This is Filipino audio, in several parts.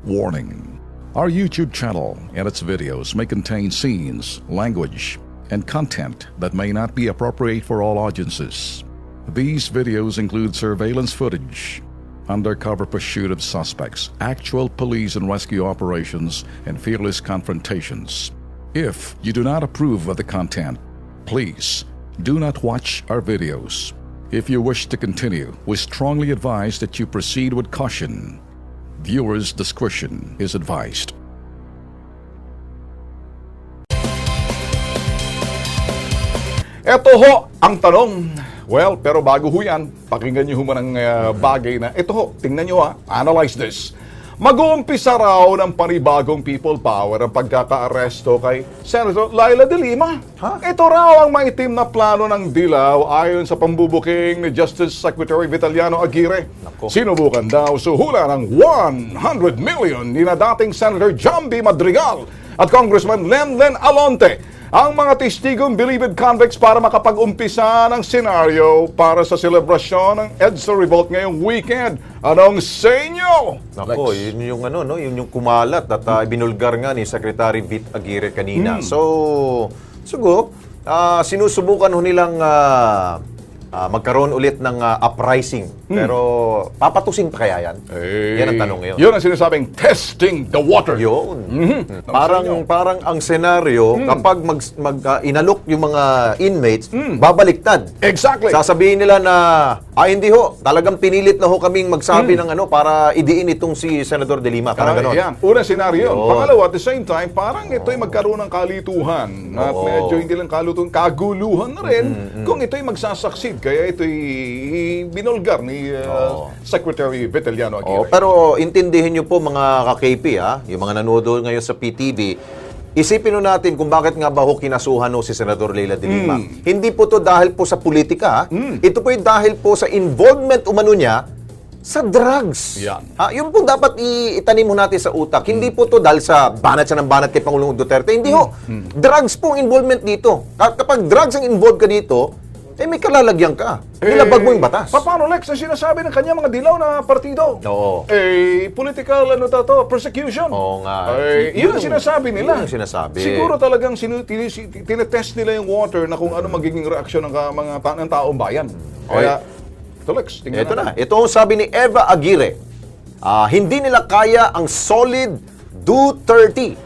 Warning: our YouTube channel and its videos may contain scenes, language, and content that may not be appropriate for all audiences. These videos include surveillance footage, undercover pursuit of suspects, actual police and rescue operations, and fearless confrontations. If you do not approve of the content, please do not watch our videos. If you wish to continue, we strongly advise that you proceed with caution. Viewers' discretion is advised. Ito ho ang tanong. Well, pero bago ho yan, pakinggan niyo ho manang bagay na ito ho, tingnan niyo ha, analyze this. Mag-uumpisa raw ng panibagong people power ang pagkaka-aresto kay Senator Leila de Lima. Ito raw ang maitim na plano ng dilaw ayon sa pambubuking ni Justice Secretary Vitaliano Aguirre. Sinubukan daw suhulan ng 100 million ni na dating Senator John B. Madrigal at Congressman Lenlen Alonte ang mga testigong believed convicts para makapag-umpisa ng senaryo para sa selebrasyon ng EDSA Revolt ngayong weekend. Anong sa inyo? Nako, yun yung ano, no, yun yung kumalat at binulgar nga ni Secretary Vit Aguirre kanina. So, siguro, sinusubukan ho nilang magkaroon ulit ng uprising. Pero papatusin pa kaya yan? Yan ang tanong ngayon. Yun ang sinasabing testing the water. Yun. Parang ang senaryo, kapag inalok yung mga inmates, babaliktad. Exactly. Sasabihin nila na, hindi ho, talagang pinilit na ho kaming magsabi ng ano para idiin itong si Senador de Lima. Parang ganon. Yan. Unang senaryo. Pangalawa, at the same time, parang ito'y magkaroon ng kalituhan. At medyo hindi lang kalituhan, kaguluhan na rin kung ito'y magsasucceed. Kaya ito'y binulgar ni Secretary Vitaliano Aguirre. Pero intindihin nyo po mga ka-KP, yung mga nanonood ngayon sa PTV, isipin nyo natin kung bakit nga ba ho kinasuhan si Senador Leila de Lima. Hindi po to dahil po sa politika. Ito po dahil po sa involvement umano niya sa drugs. Yan. Yun po dapat itanim mo natin sa utak. Hindi po to dahil sa banat siya ng banat kay Pangulong Duterte. Hindi ho. Drugs po ang involvement dito. Kapag drugs ang involved ka dito, may kalalagyan ka. Nilabag mo yung batas. Paano, Lex, ang sinasabi ng kanya mga dilaw na partido? Oo. Political, persecution. Oo nga. Yun ang sinasabi nila. Yun ang sinasabi. Siguro talagang tinetest nila yung water na kung ano magiging reaksyon ng mga ng taong bayan. Kaya, Lex, tingnan ito natin. na. Ito ang sabi ni Eva Aguirre. Hindi nila kaya ang solid Duterte.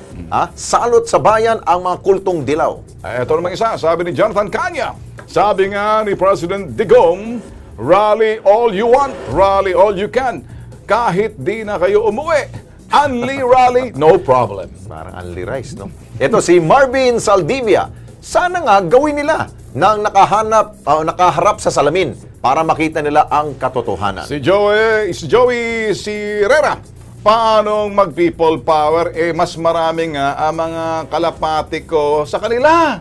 Salot sa bayan ang mga kultong dilaw. Ito naman isa, sabi ni Jonathan Canya. Sabi nga ni President Digong, rally all you want, rally all you can. Kahit di na kayo umuwi, only rally, no problem. Parang only rice, no? Ito si Marvin Saldivia. Sana nga gawin nila nang nakaharap sa salamin para makita nila ang katotohanan. Si Joey Sierra, paanong mag-people power? Mas maraming ang mga kalapati ko sa kanila.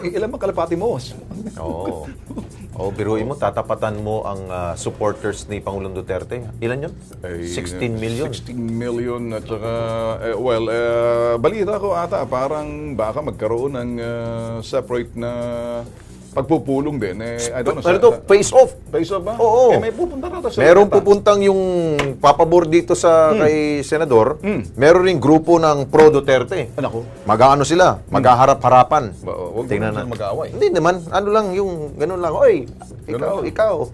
Ilan bang kalapati mo? Biruin mo, tatapatan mo ang supporters ni Pangulong Duterte. Ilan yun? 16 million. 16 million at saka, balita ko ata, parang baka magkaroon ng separate na pagpupulong din. I don't know. Pero ito, face off. Face off ba? Oo. May pupunta na ito sa Merong pupuntang yung papabor dito sa kay Senador. Meron ring grupo ng pro-Duterte. Nako. Mag-aano sila? Mag-harap-harapan. Huwag Tingnan naman mag-away. Hindi naman. Ano lang yung ganun lang. Oy, ikaw.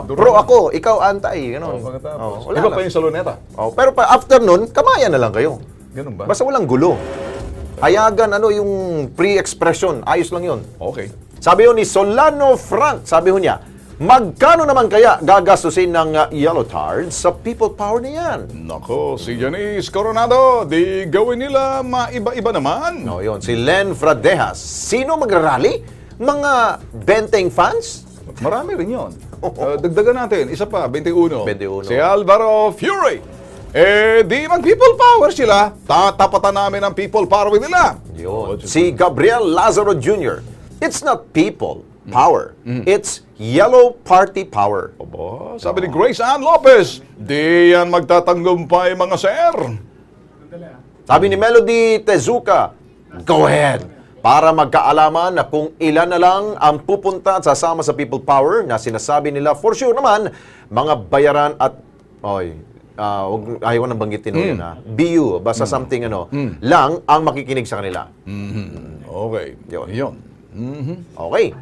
Duro Pro na. ako, ikaw anti. Ganun. Wala Iba lang. pa yung sa luneta. Pero after nun, kamayan na lang kayo. Ganun ba? Basta walang gulo. Hayagan yung free expression. Ayos lang yun. Okay. Sabi ni Solano Frank, sabi niya, magkano naman kaya gagastusin ng yellow card sa people power na yan? Nako, si Janice Coronado, di gawin nila maiba-iba naman. Yun. Si Len Fradejas, sino magrarally? Mga benteng fans? Marami rin yun. Dagdagan natin, isa pa, 21. 21. Si Alvaro Fury. Di mag-people power sila, tatapatan namin ang people power nila. Yun. Si Gabriel Lazaro Jr., it's not people power. It's yellow party power. Sabi ni Grace Ann Lopez, di yan magtatanggumpay mga sir. Sabi ni Melody Tezuka, go ahead. Para magkaalaman na kung ilan na lang ang pupunta at sasama sa people power na sinasabi nila, for sure naman, mga bayaran at ayaw ko nang banggitin yun, BU, basta something lang ang makikinig sa kanila. Okay. Yun. Yun. Okay.